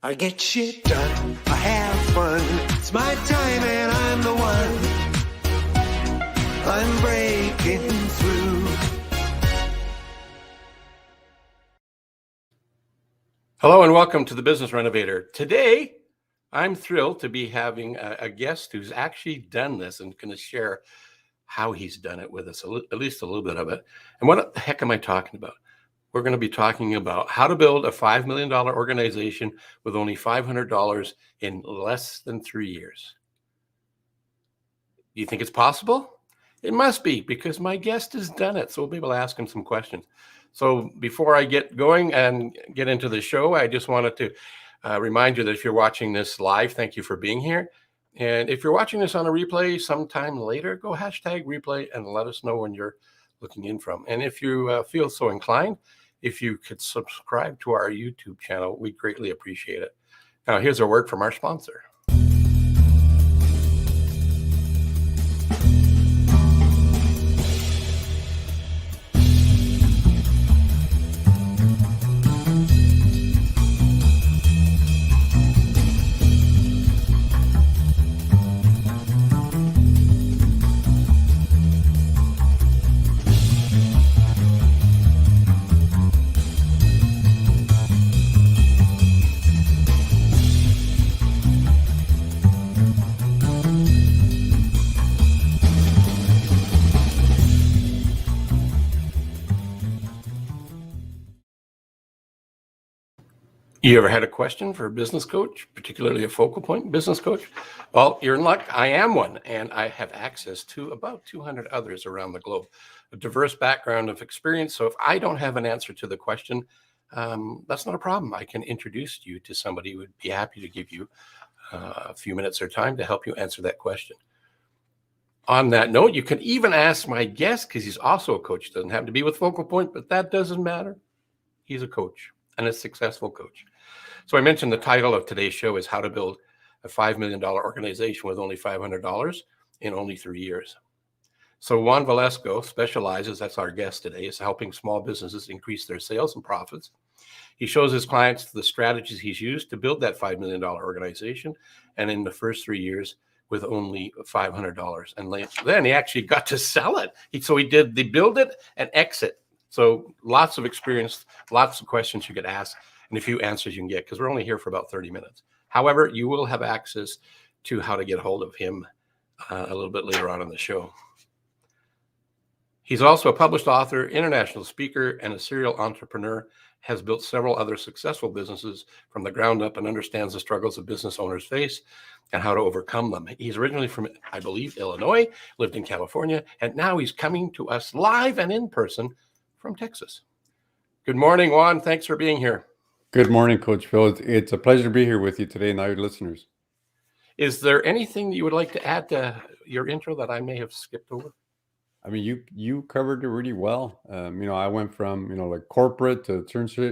I get shit done, I have fun. It's my time and I'm the one. I'm breaking through. Hello and welcome to the Business Renovator. Today, I'm thrilled to be having a guest who's actually done this and going to share how he's done it with us, at least a little bit of it. And what the heck am I talking about? We're going to be talking about how to build a $5 million organization with only $500 in less than 3 years. Do you think it's possible? It must be, because my guest has done it. So we'll be able to ask him some questions. So before I get going and get into the show, I just wanted to remind you that if you're watching this live, thank you for being here. And if you're watching this on a replay sometime later, go hashtag replay and let us know when you're looking in from. And if you feel so inclined, if you could subscribe to our YouTube channel, we greatly appreciate it. Now, here's a word from our sponsor. You ever had a question for a business coach, particularly a focal point business coach? Well, you're in luck. I am one, and I have access to about 200 others around the globe, a diverse background of experience. So if I don't have an answer to the question, that's not a problem. I can introduce you to somebody who would be happy to give you a few minutes or time to help you answer that question. On that note, you can even ask my guest, because he's also a coach. Doesn't have to be with Focal Point, but that doesn't matter. He's a coach and a successful coach. So I mentioned the title of today's show is How to Build a $5 million Organization with Only $500 in Only 3 Years. So Juan Velasco specializes, that's our guest today, is helping small businesses increase their sales and profits. He shows his clients the strategies he's used to build that $5 million organization, and in the first 3 years with only $500. And then he actually got to sell it. They build it and exit. So lots of experience, lots of questions you could ask, and a few answers you can get, because we're only here for about 30 minutes. However, you will have access to how to get hold of him a little bit later on in the show. He's also a published author, international speaker, and a serial entrepreneur, has built several other successful businesses from the ground up, and understands the struggles that business owners face and how to overcome them. He's originally from, I believe, Illinois, lived in California, and now he's coming to us live and in person from Texas. Good morning, Juan. Thanks for being here. Good morning, Coach Phil. It's a pleasure to be here with you today and all your listeners. Is there anything you would like to add to your intro that I may have skipped over? I mean, you covered it really well. I went from, like corporate to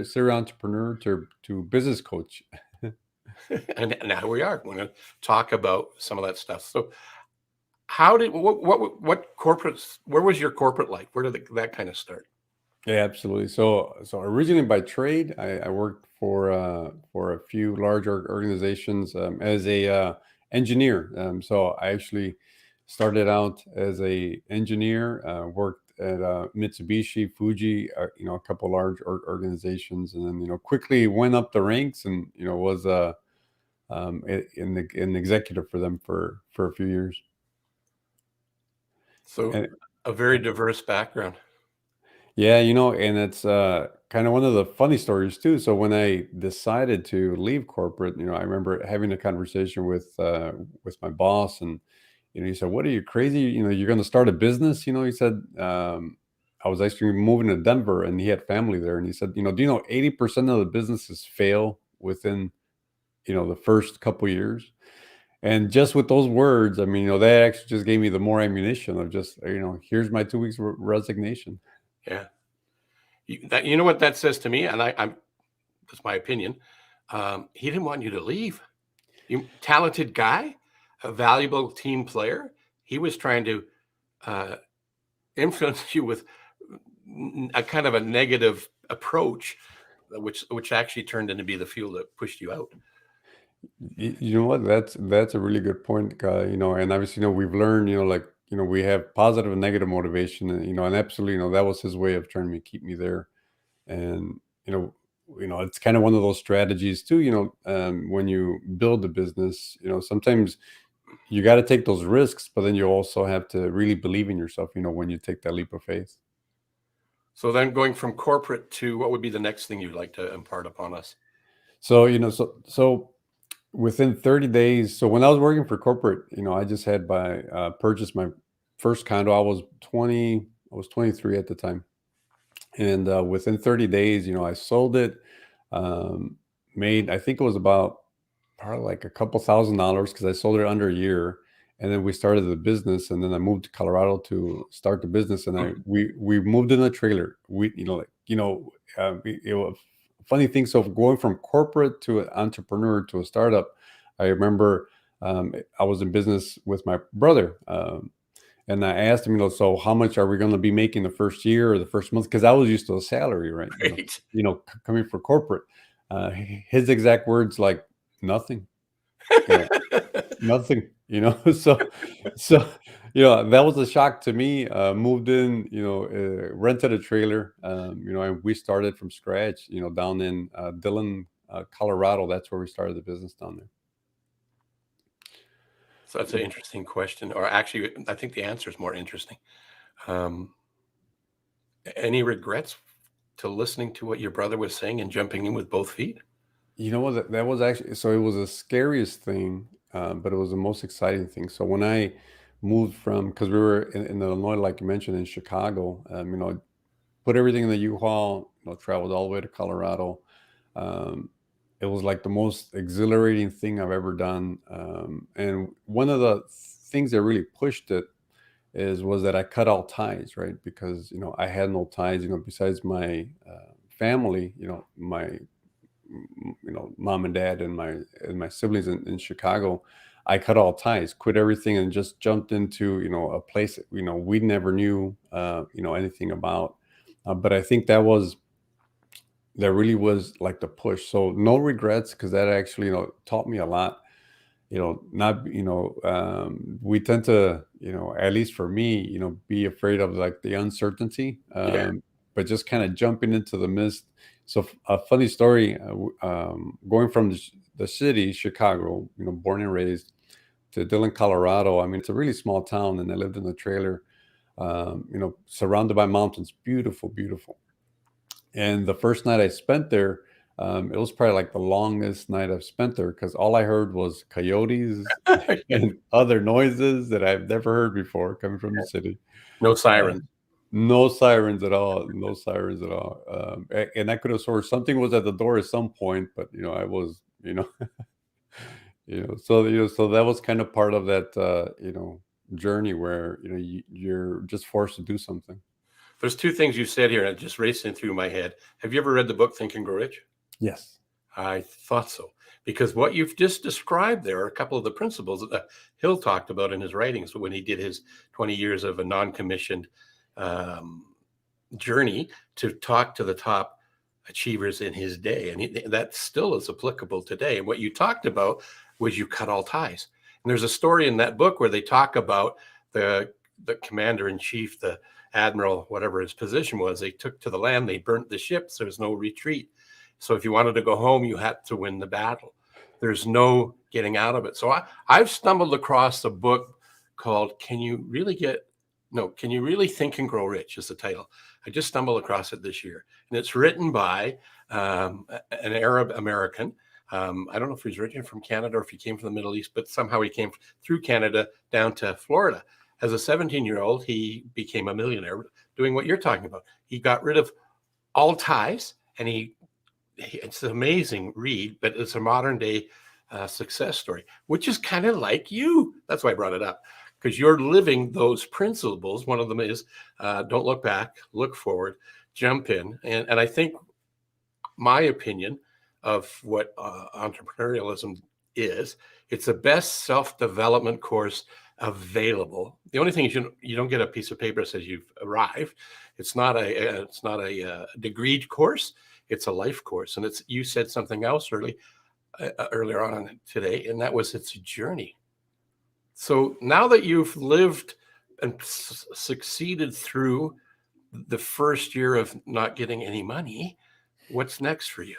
serial entrepreneur to business coach. And now we are. We're going to talk about some of that stuff. So what corporates, where was your corporate like? Where did that kind of start? Yeah, absolutely. So originally by trade, I worked for a few large organizations as a engineer. So I actually started out as a engineer, worked at Mitsubishi, Fuji, a couple large organizations, and then quickly went up the ranks and was an executive for them for a few years. So a very diverse background. Yeah, and it's kind of one of the funny stories too. So when I decided to leave corporate, I remember having a conversation with my boss, and he said, "What, are you crazy? You're going to start a business?" He said, I was actually moving to Denver, and he had family there, and he said, "Do you know 80% of the businesses fail within the first couple years?" And just with those words, I mean, that actually just gave me the more ammunition of just, here's my 2 weeks resignation. Yeah. You know what that says to me? And I'm that's my opinion. He didn't want you to leave. You talented guy, a valuable team player. He was trying to influence you with a kind of a negative approach, which actually turned into be the fuel that pushed you out. You know what? That's a really good point. And obviously, we've learned, like, we have positive and negative motivation, and and absolutely, that was his way of trying to keep me there. And it's kind of one of those strategies too. When you build a business, sometimes you got to take those risks, but then you also have to really believe in yourself. When you take that leap of faith. So then going from corporate to what would be the next thing you'd like to impart upon us? So within 30 days, so when I was working for corporate, I just had purchased my first condo. I was 23 at the time. And within 30 days, I sold it, um, made, I think it was about probably like a couple $1,000 because I sold it under a year. And then we started the business, and then I moved to Colorado to start the business. And we moved in a trailer. It was a funny thing. So going from corporate to an entrepreneur to a startup, I remember I was in business with my brother. And I asked him, so how much are we going to be making the first year or the first month? Because I was used to a salary, right? Right. Coming for corporate. His exact words, like, nothing, you know, nothing, so, that was a shock to me. Moved in, rented a trailer, and we started from scratch, down in Dillon, Colorado. That's where we started the business down there. So that's an interesting question, or actually, I think the answer is more interesting. Um, any regrets to listening to what your brother was saying and jumping in with both feet? You know what? That was actually, so it was the scariest thing, but it was the most exciting thing. So when I moved from, because we were in Illinois, like you mentioned, in Chicago, put everything in the U-Haul, traveled all the way to Colorado. Um, it was like the most exhilarating thing I've ever done. And one of the things that really pushed it was that I cut all ties, right? Because I had no ties, besides my family, my mom and dad and my siblings in Chicago. I cut all ties, quit everything, and just jumped into a place we never knew anything about. But I think that really was like the push. So no regrets, because that actually taught me a lot. Not we tend to, at least for me, be afraid of like the uncertainty, Yeah. but just kind of jumping into the mist. So a funny story, going from the city, Chicago, born and raised, to Dillon, Colorado. I mean, it's a really small town, and I lived in a trailer, surrounded by mountains, beautiful, beautiful. And the first night I spent there, it was probably like the longest night I've spent there, because all I heard was coyotes and other noises that I've never heard before coming from the city. No Uh, sirens. no sirens at all. No sirens at all. And I could have sworn something was at the door at some point, but I was, so that was kind of part of that, journey where you're just forced to do something. There's two things you said here, and it just racing through my head. Have you ever read the book Think and Grow Rich? Yes. I thought so, because what you've just described there are a couple of the principles that Hill talked about in his writings when he did his 20 years of a non-commissioned um, journey to talk to the top achievers in his day. And that still is applicable today. And what you talked about was you cut all ties. And there's a story in that book where they talk about the commander in chief, the admiral, whatever his position was. They took to the land, they burnt the ships, there was no retreat. So if you wanted to go home, you had to win the battle. There's no getting out of it. So I've stumbled across a book called Can You Really Think and Grow Rich is the title. I just stumbled across it this year. And it's written by an Arab American. I don't know if he's originally from Canada or if he came from the Middle East, but somehow he came through Canada down to Florida. As a 17-year-old, he became a millionaire doing what you're talking about. He got rid of all ties, and it's an amazing read, but it's a modern day success story, which is kind of like you. That's why I brought it up, because you're living those principles. One of them is don't look back, look forward, jump in. And I think my opinion of what entrepreneurialism is, it's the best self-development course available. The only thing is you don't get a piece of paper that says you've arrived. It's not a degreed course. It's a life course. And you said something else early. earlier on today, and that was it's a journey. So now that you've lived and succeeded through the first year of not getting any money, what's next for you?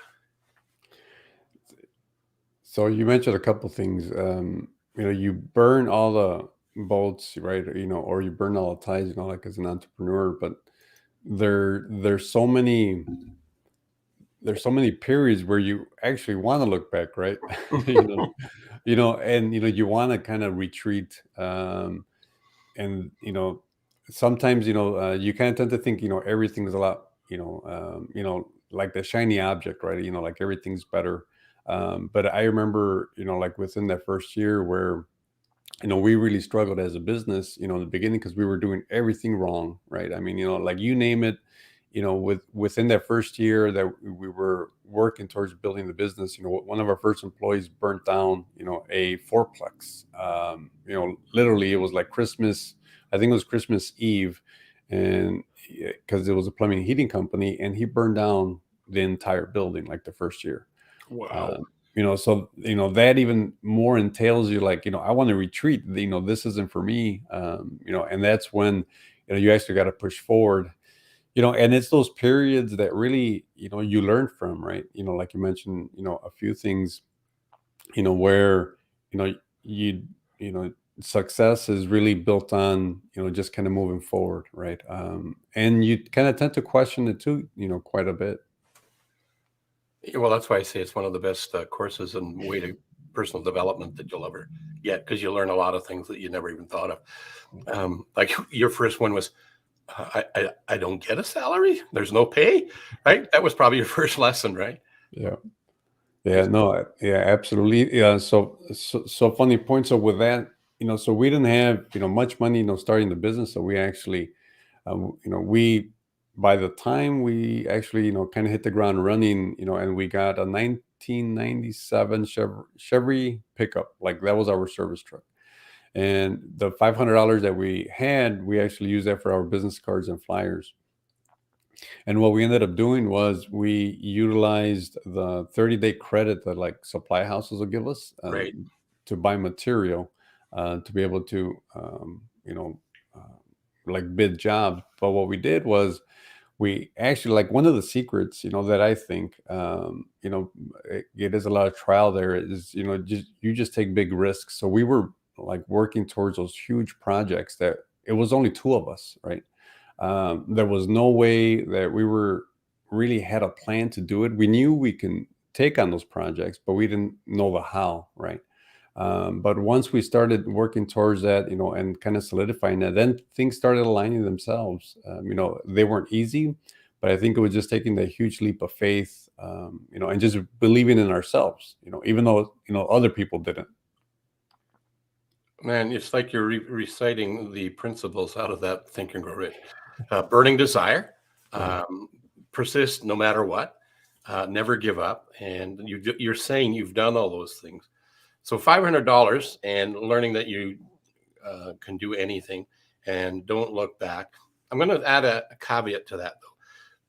So you mentioned a couple things. You burn all the boats, right? Or you burn all the ties, like as an entrepreneur. But there's so many periods where you actually want to look back, right? you know, and you want to kind of retreat. And sometimes you kind of tend to think everything's a lot like the shiny object, right? Like everything's better. But I remember like within that first year where we really struggled as a business in the beginning because we were doing everything wrong, right? I mean, like you name it, within that first year that we were working towards building the business, one of our first employees burnt down a fourplex. Literally it was like Christmas, I think it was Christmas Eve, and because it was a plumbing and heating company, and he burned down the entire building like the first year. Wow. So that even more entails you like I want to retreat, this isn't for me. And that's when you actually got to push forward, and it's those periods that really you learn from, right? Like you mentioned a few things where you success is really built on just kind of moving forward, right? And you kind of tend to question it too quite a bit. Well, that's why I say it's one of the best courses and way to personal development that you'll ever get, because you learn a lot of things that you never even thought of. Like your first one was, I don't get a salary. There's no pay, right? That was probably your first lesson, right? Yeah. No, yeah, absolutely. Yeah. So funny point. So with that, so we didn't have, much money, starting the business. So we actually, we, by the time we actually, kind of hit the ground running, and we got a 1997 Chevy pickup, like that was our service truck. And the $500 that we had, we actually used that for our business cards and flyers. And what we ended up doing was we utilized the 30-day credit that like supply houses will give us Right. to buy material to be able to, like bid jobs. But what we did was we actually, like one of the secrets, that I think, it is a lot of trial there is, you just take big risks. So we were like working towards those huge projects that it was only two of us, right? There was no way that we were really had a plan to do it. We knew we can take on those projects, but we didn't know the how, right? But once we started working towards that, and kind of solidifying that, then things started aligning themselves. They weren't easy, but I think it was just taking that huge leap of faith, and just believing in ourselves, even though, other people didn't. Man, it's like you're reciting the principles out of that Think and Grow Rich. Burning desire, persist no matter what, never give up. And you're saying you've done all those things. So $500 and learning that you can do anything and don't look back. I'm going to add a caveat to that, though.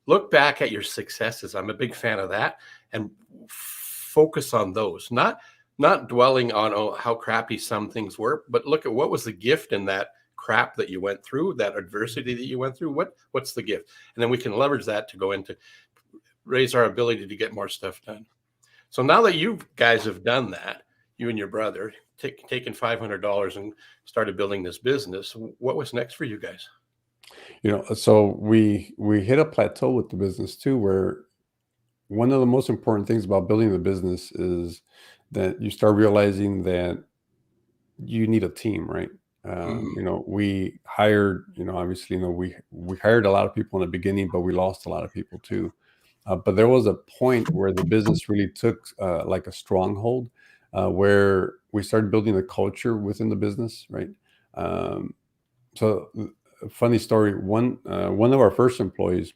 Look back at your successes. I'm a big fan of that, and focus on those. Not dwelling on how crappy some things were, but look at what was the gift in that crap that you went through, that adversity that you went through. What's the gift? And then we can leverage that to go into raise our ability to get more stuff done. So now that you guys have done that, you and your brother taken $500 and started building this business, what was next for you guys? So we hit a plateau with the business too, where one of the most important things about building the business is that you start realizing that you need a team, right? We hired, obviously, we hired a lot of people in the beginning, but we lost a lot of people too. But there was a point where the business really took like a stronghold, where we started building a culture within the business, right? So, funny story. One of our first employees,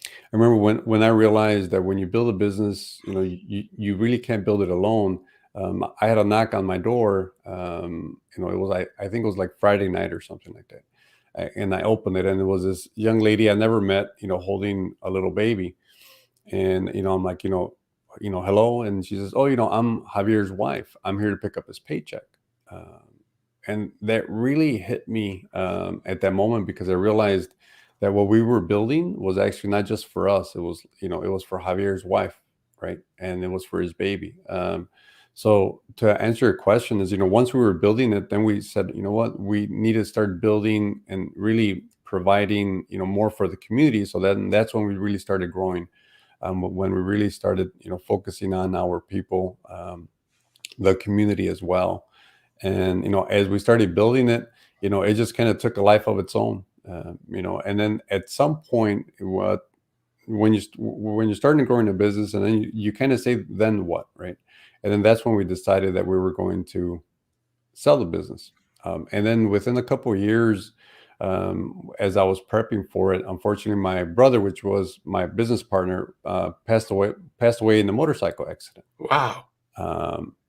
I remember when I realized that when you build a business, you really can't build it alone. I had a knock on my door. It was I think it was like Friday night or something like that, and I opened it, and it was this young lady I never met, holding a little baby, and I'm like, hello. And she says, oh, I'm Javier's wife. I'm here to pick up his paycheck. Um, and that really hit me at that moment, because I realized that what we were building was actually not just for us. It was, it was for Javier's wife, right? And it was for his baby. So to answer your question is, once we were building it, then we said, you know what, we need to start building and really providing, more for the community. So then that's when we really started growing. When we really started, focusing on our people, the community as well. And, as we started building it, it just kind of took a life of its own. And then at some point, when you're starting to grow in a business, and then you kind of say, then what, right? And then that's when we decided that we were going to sell the business. And then within a couple of years, as I was prepping for it, unfortunately, my brother, which was my business partner, passed away in a motorcycle accident. Wow.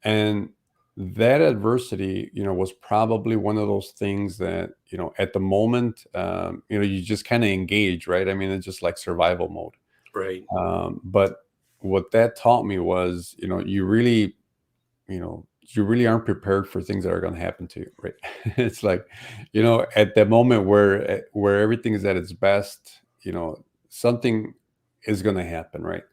And that adversity, was probably one of those things that, at the moment, you just kind of engage, right? I mean, it's just like survival mode. Right. But what that taught me was, you really aren't prepared for things that are going to happen to you, right? It's like, at that moment where everything is at its best, something is going to happen, right?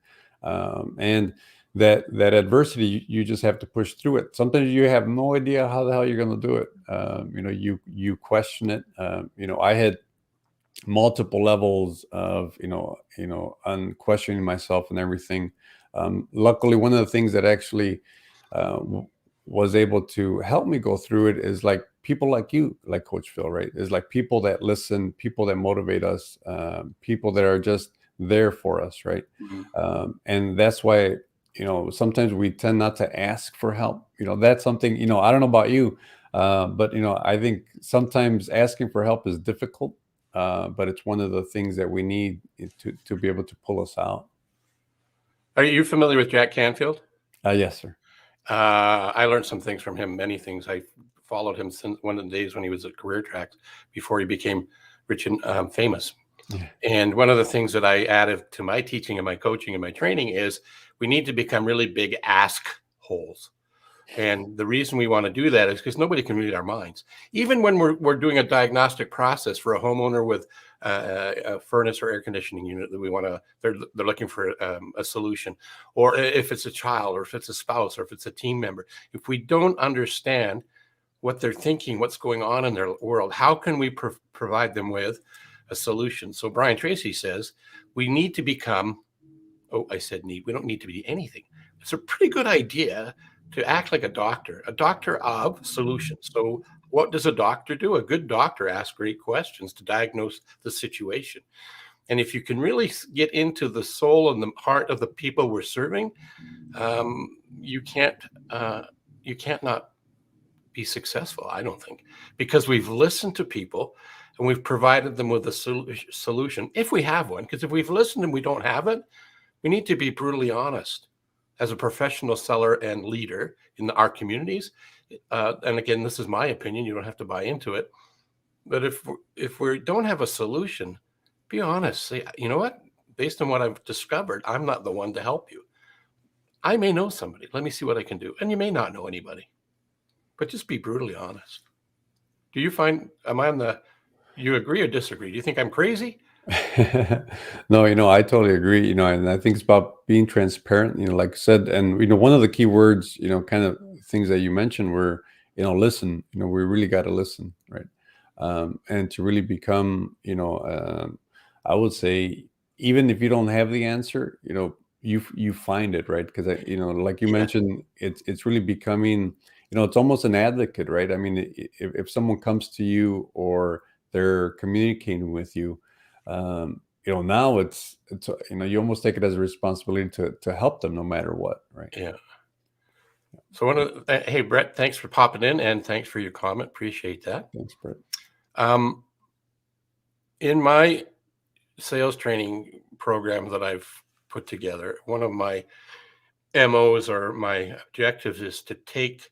And that adversity, you just have to push through it. Sometimes you have no idea how the hell you're going to do it. You question it. I had multiple levels of on questioning myself and everything. Luckily, one of the things that actually was able to help me go through it is like people like you, like Coach Phil, right? Is like people that listen, people that motivate us, people that are just there for us, right? And that's why, sometimes we tend not to ask for help. That's something, I don't know about you, but I think sometimes asking for help is difficult, but it's one of the things that we need to be able to pull us out. Are you familiar with Jack Canfield? Yes, sir. I learned some things from him, many things. I followed him since one of the days when he was at Career Tracks before he became rich and famous. Yeah. And one of the things that I added to my teaching and my coaching and my training is we need to become really big ask holes. And the reason we want to do that is because nobody can read our minds. Even when we're doing a diagnostic process for a homeowner with a furnace or air conditioning unit that we want to, they're looking for a solution, or if it's a child, or if it's a spouse, or if it's a team member, if we don't understand what they're thinking, what's going on in their world, how can we provide them with a solution? So Brian Tracy says we need to become, oh, I said need, we don't need to be anything. It's a pretty good idea to act like a doctor of solutions. So what does a doctor do? A good doctor asks great questions to diagnose the situation. And if you can really get into the soul and the heart of the people we're serving, you can't not be successful, I don't think, because we've listened to people and we've provided them with a solution, if we have one. Because if we've listened and we don't have it, we need to be brutally honest as a professional seller and leader in our communities. And again, this is my opinion. You don't have to buy into it. But if we don't have a solution, be honest. Say, you know what? Based on what I've discovered, I'm not the one to help you. I may know somebody. Let me see what I can do. And you may not know anybody. But just be brutally honest. Do you find, you agree or disagree? Do you think I'm crazy? No, I totally agree, and I think it's about being transparent, like I said. And, one of the key words, kind of things that you mentioned were, listen, we really got to listen, right? And to really become, I would say, even if you don't have the answer, you find it, right? Because, like you mentioned, it's really becoming, it's almost an advocate, right? I mean, if someone comes to you or they're communicating with you, now it's you almost take it as a responsibility to help them no matter what, right? Yeah. So hey, Brett, thanks for popping in and thanks for your comment. Appreciate that. Thanks, Brett. In my sales training program that I've put together, one of my MOs or my objectives is to take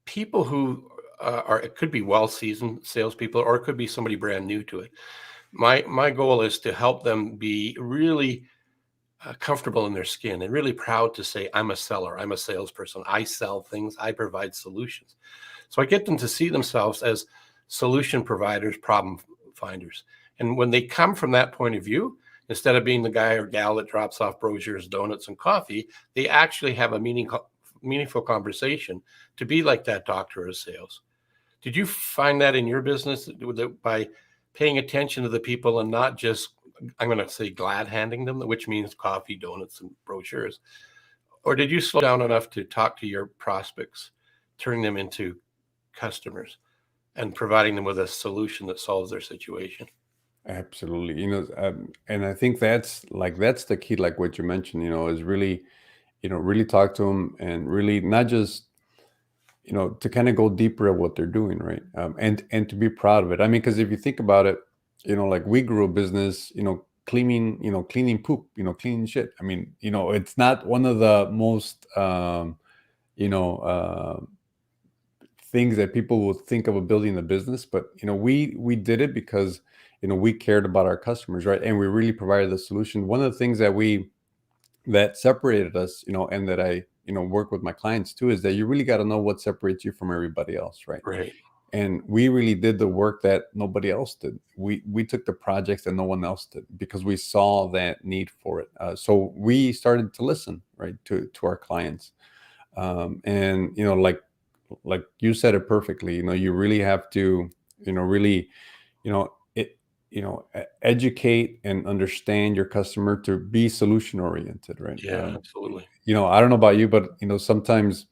people who it could be well-seasoned salespeople, or it could be somebody brand new to it. My goal is to help them be really comfortable in their skin and really proud to say, I'm a seller, I'm a salesperson, I sell things, I provide solutions. So I get them to see themselves as solution providers, problem finders. And when they come from that point of view, instead of being the guy or gal that drops off brochures, donuts, and coffee, they actually have a meaningful conversation to be like that doctor of sales. Did you find that in your business that by paying attention to the people and not just, I'm going to say, glad handing them, which means coffee, donuts, and brochures? Or did you slow down enough to talk to your prospects, turning them into customers and providing them with a solution that solves their situation? Absolutely. And I think that's the key, like what you mentioned, is really, really talk to them and really not just, to kind of go deeper at what they're doing, right? And to be proud of it. I mean, because if you think about it, like we grew a business, cleaning poop, cleaning shit. I mean, it's not one of the most, you know, uh, things that people would think of a building a business, but we did it because we cared about our customers, right? And we really provided the solution. One of the things that separated us, and that I work with my clients too, is that you really got to know what separates you from everybody else, right? Right. And we really did the work that nobody else did. We took the projects that no one else did because we saw that need for it. So we started to listen, right, to our clients. And like you said it perfectly. You really have to, really, it, educate and understand your customer to be solution oriented, right? Yeah, absolutely. I don't know about you, but sometimes,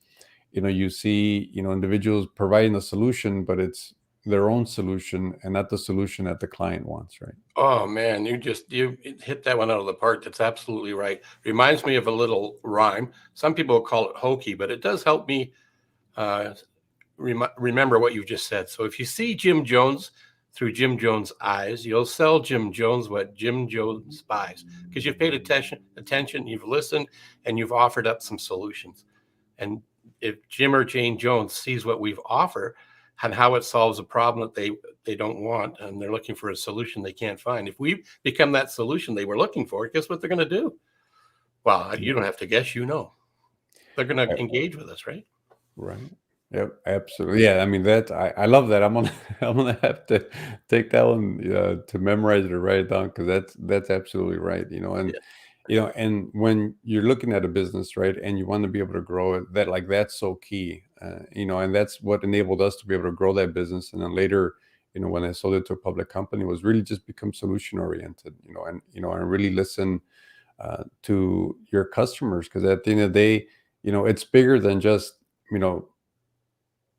you see, individuals providing a solution, but it's their own solution and not the solution that the client wants, right? Oh man, you hit that one out of the park. That's absolutely right. Reminds me of a little rhyme. Some people call it hokey, but it does help me uh, remember what you just said. So if you see Jim Jones through Jim Jones' eyes, you'll sell Jim Jones what Jim Jones buys because you've paid attention, you've listened, and you've offered up some solutions. And if Jim or Jane Jones sees what we've offered and how it solves a problem that they don't want, and they're looking for a solution they can't find, if we become that solution they were looking for, guess what they're going to do? Well, you don't have to guess, they're going to engage with us, right? Right. Yep. Absolutely. Yeah. I mean, I love that. I'm gonna I'm gonna have to take that one to memorize it or write it down because that's absolutely right. And Yeah. and when you're looking at a business, right, and you want to be able to grow it, that's so key. And that's what enabled us to be able to grow that business. And then later, when I sold it to a public company, was really just become solution oriented. And really listen to your customers because at the end of the day, it's bigger than just you know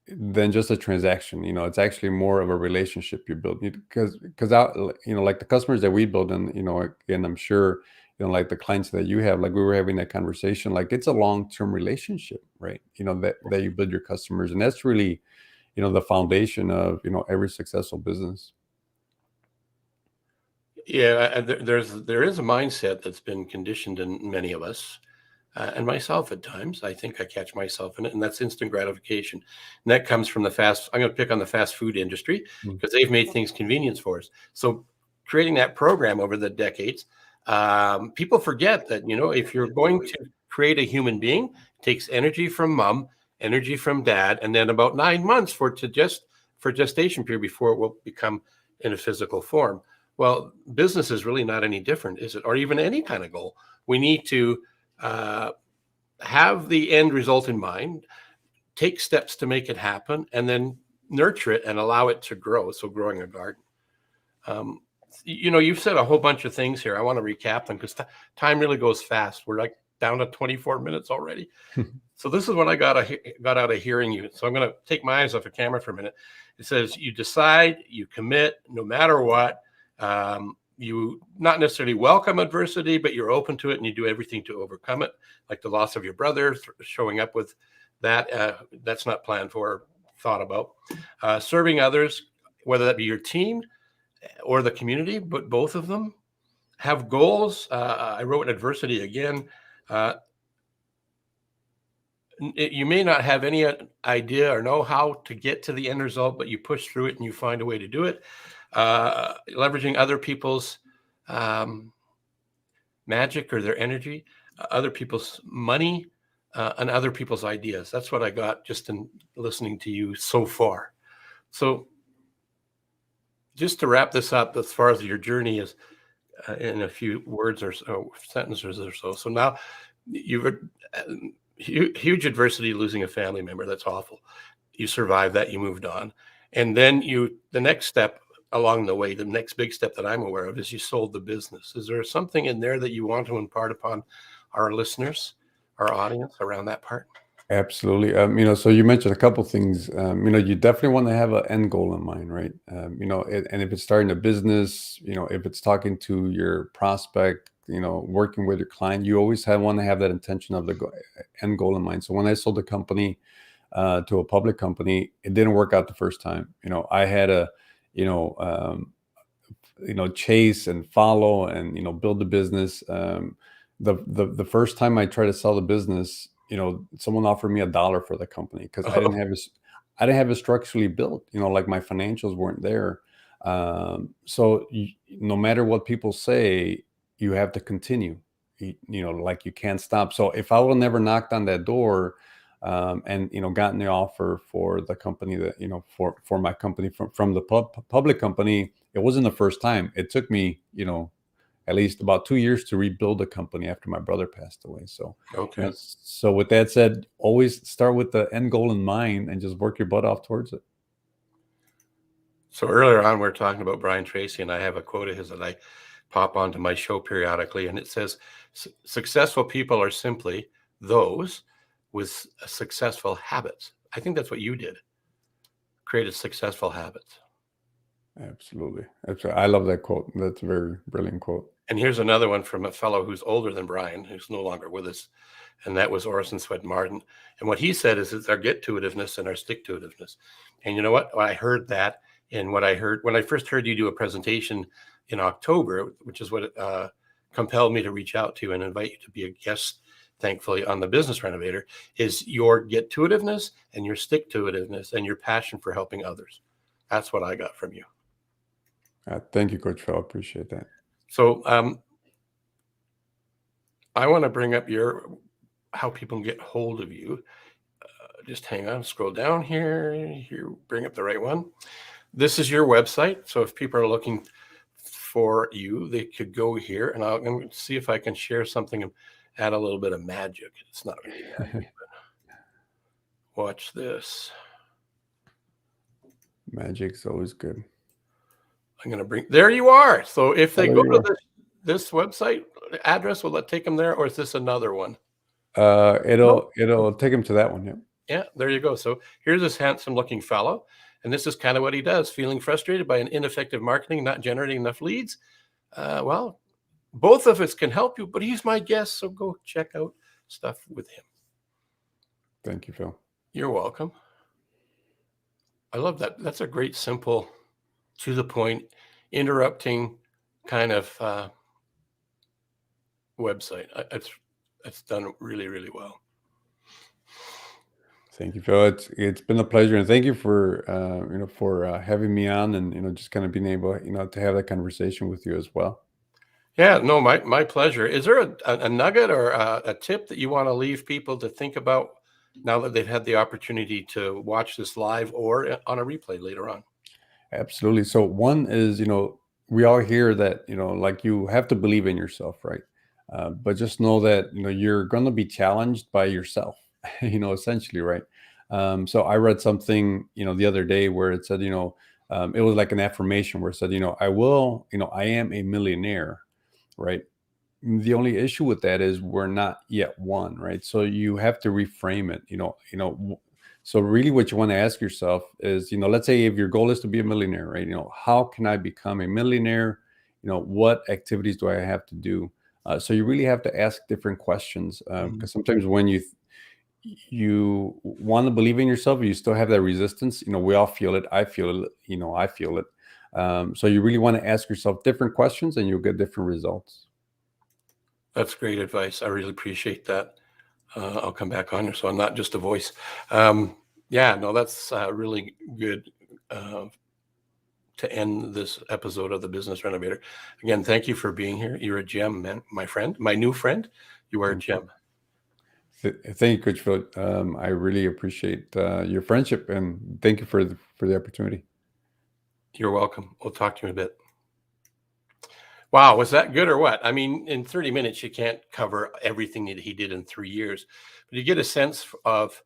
a transaction. It's actually more of a relationship you build because out, like the customers that we build, and again, I'm sure like the clients that you have, like we were having that conversation, like it's a long-term relationship, right? That you build your customers, and that's really the foundation of every successful business. Yeah, there is a mindset that's been conditioned in many of us, and myself at times. I think I catch myself in it, and that's instant gratification. And that comes from the fast. I'm going to pick on the fast food industry Mm. because they've made things convenience for us. So creating that program over the decades, people forget that if you're going to create a human being, it takes energy from mom, energy from dad, and then about 9 months for gestation period before it will become in a physical form. Well, business is really not any different, is it? Or even any kind of goal. We need to uh, have the end result in mind, take steps to make it happen, and then nurture it and allow it to grow. So, growing a garden. Um, you've said a whole bunch of things here. I want to recap them because time really goes fast. We're like down to 24 minutes already. So this is what I got out of hearing you. So I'm going to take my eyes off the camera for a minute. It says you decide, you commit, no matter what. You not necessarily welcome adversity, but you're open to it and you do everything to overcome it, like the loss of your brother, showing up with that. That's not planned for or thought about. Serving others, whether that be your team or the community, but both of them have goals. I wrote adversity again. You may not have any idea or know how to get to the end result, but you push through it and you find a way to do it. Leveraging other people's magic or their energy, other people's money, and other people's ideas. That's what I got just in listening to you so far. So just to wrap this up, as far as your journey is, in a few words or so, sentences or so. So now you've huge adversity, losing a family member. That's awful. You survived that. You moved on, and then the next step along the way, the next big step that I'm aware of, is you sold the business. Is there something in there that you want to impart upon our listeners, our audience, around that part? Absolutely. So you mentioned a couple things. You definitely want to have an end goal in mind, right? And if it's starting a business, if it's talking to your prospect, working with your client, you always want to have that intention of the end goal in mind. So when I sold the company to a public company, it didn't work out the first time. I had to, chase and follow and build the business. The first time I tried to sell the business, someone offered me $1 for the company because I didn't have it structurally built. Like my financials weren't there. So no matter what people say, you have to continue. Like you can't stop. So if I would have never knocked on that door, and gotten the offer for the company that for my company from the public company, it wasn't the first time. It took me at least about 2 years to rebuild the company after my brother passed away. So, Okay. So with that said, always start with the end goal in mind and just work your butt off towards it. So earlier on, we were talking about Brian Tracy, and I have a quote of his that I pop onto my show periodically, and it says, "Successful people are simply those with successful habits." I think that's what you did. Created successful habits. Absolutely. I love that quote. That's a very brilliant quote. And here's another one from a fellow who's older than Brian, who's no longer with us. And that was Orson Swett Martin. And what he said is it's our get-to-itiveness and our stick-to-itiveness. And you know what? I heard that in what I heard when I first heard you do a presentation in October, which is what compelled me to reach out to you and invite you to be a guest, thankfully, on the Business Renovator, is your get-to-itiveness and your stick-to-itiveness and your passion for helping others. That's what I got from you. Thank you, Coach Phil. I appreciate that. So I want to bring up how people can get hold of you. Just hang on, scroll down here, bring up the right one. This is your website. So if people are looking for you, they could go here, and I'm going to see if I can share something and add a little bit of magic. It's not really magic, but watch this. Magic's always good. I'm going to there you are. So if they go to this website address, will that take them there, or is this another one? It'll take them to that one. Yeah. Yeah, there you go. So here's this handsome looking fellow, and this is kind of what he does. Feeling frustrated by an ineffective marketing, not generating enough leads. Well, both of us can help you, but he's my guest, so go check out stuff with him. Thank you, Phil. You're welcome. I love that. That's a great, simple, to the point, interrupting kind of website. It's done really, really well. Thank you, Phil. It's been a pleasure, and thank you for having me on, and just kind of being able to have that conversation with you as well. Yeah, no, my pleasure. Is there a nugget or a tip that you want to leave people to think about now that they've had the opportunity to watch this live or on a replay later on? Absolutely. So one is, we all hear that, like you have to believe in yourself, right? But just know that, you're going to be challenged by yourself, essentially, right? So I read something, the other day where it said, it was like an affirmation where it said, I am a millionaire, right? The only issue with that is we're not yet one, right? So you have to reframe it, so really what you want to ask yourself is, let's say if your goal is to be a millionaire, right? How can I become a millionaire? What activities do I have to do? So you really have to ask different questions, because sometimes when you want to believe in yourself, you still have that resistance. We all feel it. I feel it. I feel it. So you really want to ask yourself different questions, and you'll get different results. That's great advice. I really appreciate that. I'll come back on here, so I'm not just a voice. Yeah, no, that's really good to end this episode of the Business Renovator. Again, thank you for being here. You're a gem, man, my friend, my new friend. You are a gem. Thank you, Coach Phil. I really appreciate your friendship, and thank you for the opportunity. You're welcome. We'll talk to you in a bit. Wow, was that good or what? I mean, in 30 minutes, you can't cover everything that he did in 3 years, but you get a sense of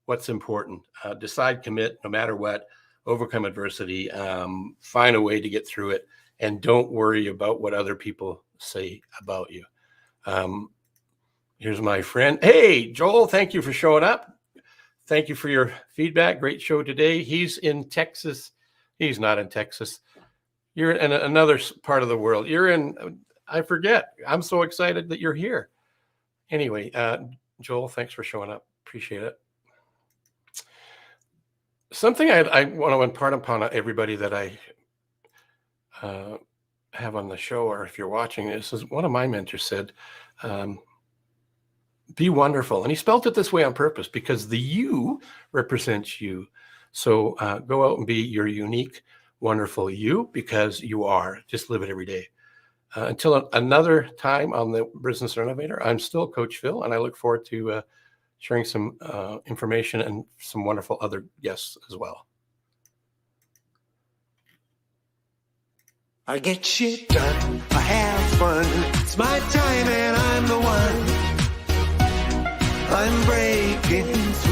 what's important. Decide, commit, no matter what, overcome adversity, find a way to get through it, and don't worry about what other people say about you. Here's my friend. Hey, Joel, thank you for showing up. Thank you for your feedback. Great show today. He's in Texas. He's not in Texas. You're in another part of the world. You're in, I forget. I'm so excited that you're here. Anyway, Joel, thanks for showing up. Appreciate it. Something I want to impart upon everybody that I have on the show, or if you're watching this, is one of my mentors said, be wonderful. And he spelled it this way on purpose because the you represents you. So go out and be your unique, wonderful you, because you are. Just live it every day. Until another time on the Business Renovator, I'm still Coach Phil, and I look forward to sharing some information and some wonderful other guests as well. I get shit done, I have fun. It's my time and I'm the one. I'm breaking through.